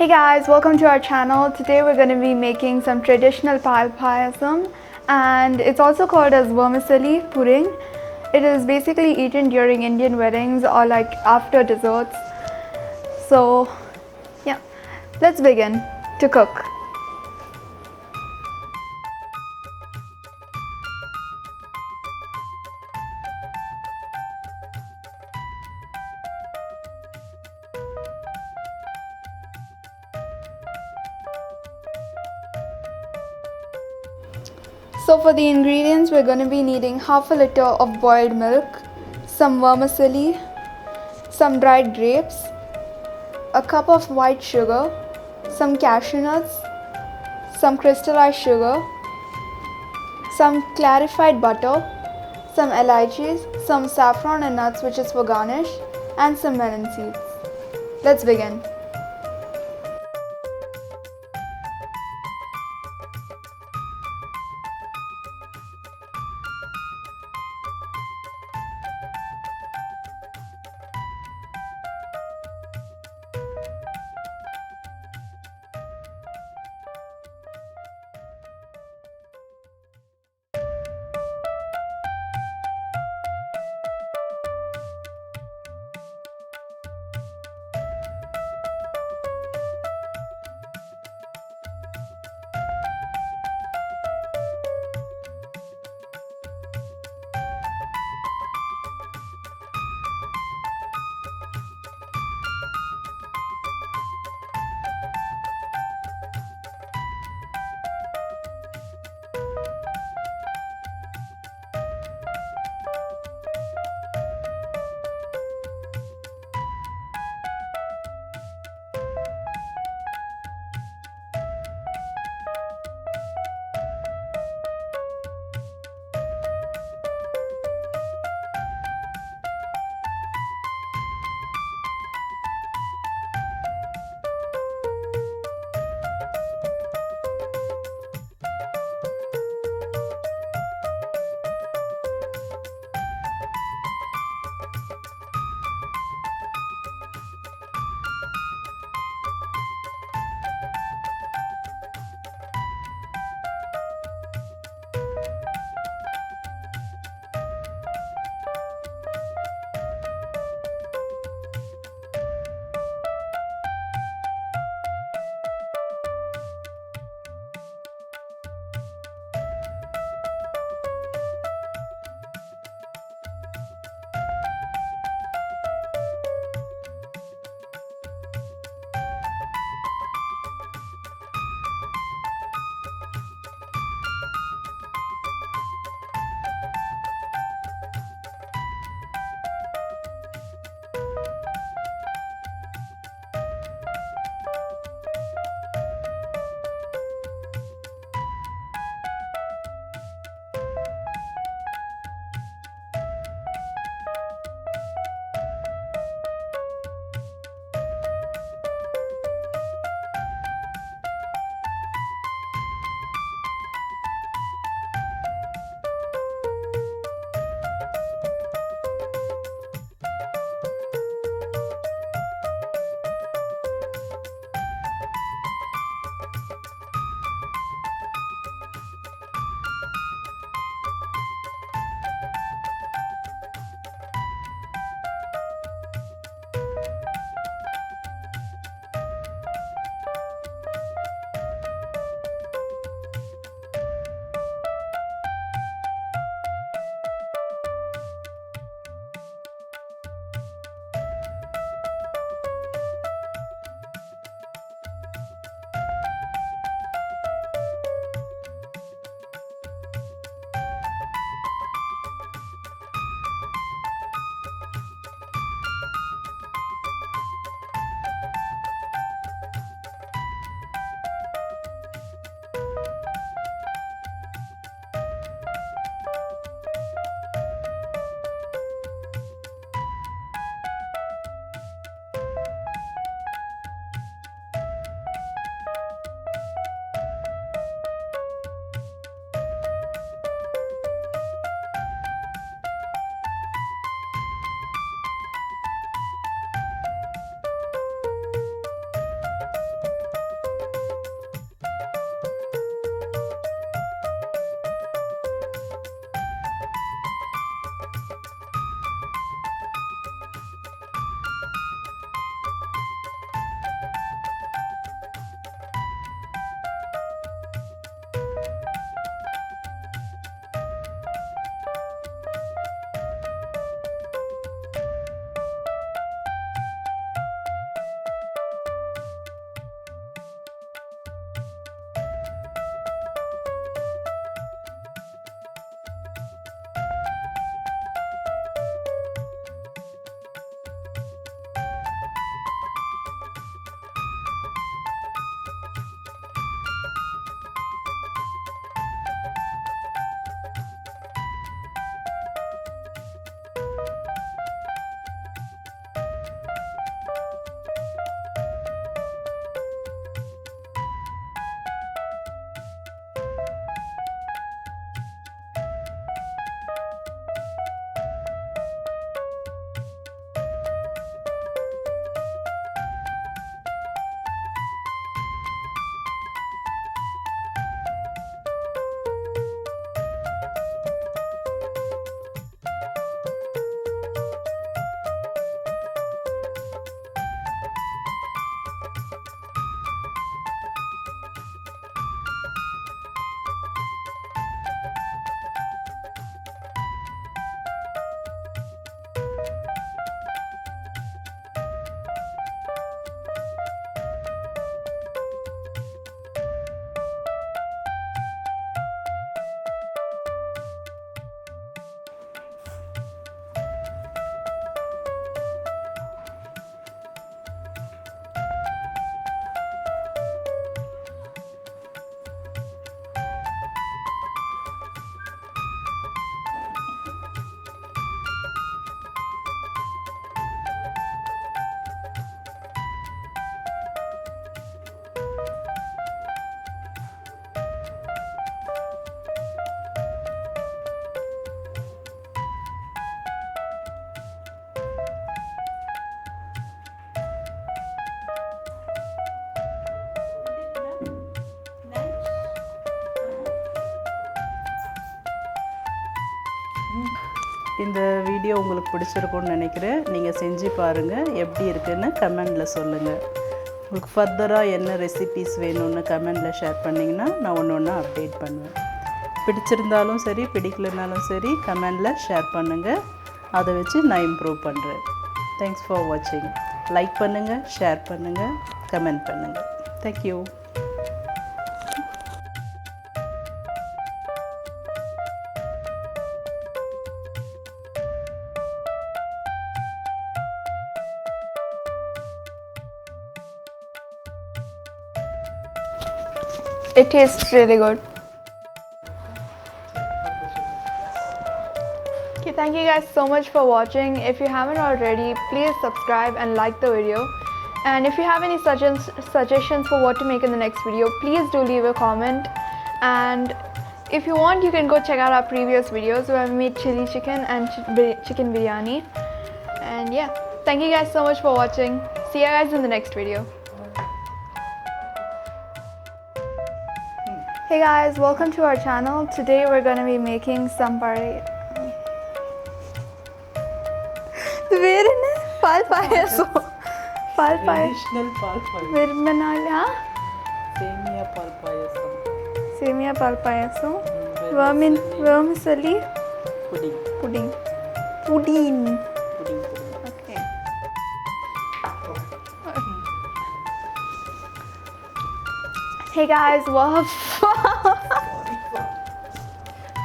Hey guys, welcome to our channel. Today we're going to be making some traditional Paal Payasam, and it's also called as Vermicelli pudding. It is basically eaten during Indian weddings or like after desserts. So yeah, let's begin to cook. So for the ingredients, we're going to be needing half a liter of boiled milk, some vermicelli, some dried grapes, a cup of white sugar, some cashew nuts, some crystallized sugar, some clarified butter, some elaichis, some saffron and nuts which is for garnish, and some melon seeds. Let's begin. இந்த video உங்களுக்கு பிடிச்சிருக்கும்னு நினைக்கிறேன். நீங்கள் செஞ்சு பாருங்கள், எப்படி இருக்குன்னு கமெண்டில் சொல்லுங்கள். உங்களுக்கு ஃபர்தராக என்ன ரெசிபீஸ் வேணும்னு கமெண்டில் ஷேர் பண்ணிங்கன்னா நான் ஒன்று ஒன்றா அப்டேட் பண்ணுவேன். பிடிச்சிருந்தாலும் சரி பிடிக்கலனாலும் சரி கமெண்டில் ஷேர் பண்ணுங்கள். அதை வச்சு நான் இம்ப்ரூவ் பண்ணுறேன். தேங்க்ஸ் ஃபார் வாட்சிங். லைக் பண்ணுங்கள், ஷேர் பண்ணுங்கள், கமெண்ட் பண்ணுங்கள். Thank you. It tastes really good. Okay, thank you guys so much for watching. If you haven't already, please subscribe and like the video. And if you have any suggestions for what to make in the next video, please do leave a comment. And if you want, you can go check out our previous videos where we made chili chicken and chicken biryani. And yeah, thank you guys so much for watching. See you guys in the next video. Hey guys, welcome to our channel. Today we're going to be making some Paal Payasam. Paal Payasam. Vermicelli. Semiya Paal Payasam. Semiya Paal Payasam. Vermicelli. Pudding. Okay. Hey guys, wow.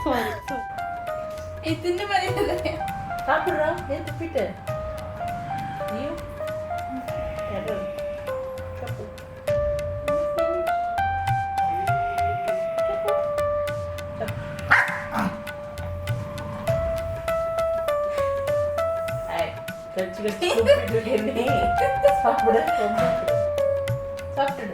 Sorry. Itne bade nahi. சாப்பிட்றா எடுத்து பிட்டு நீ சாப்பிட சாப்பிட்டு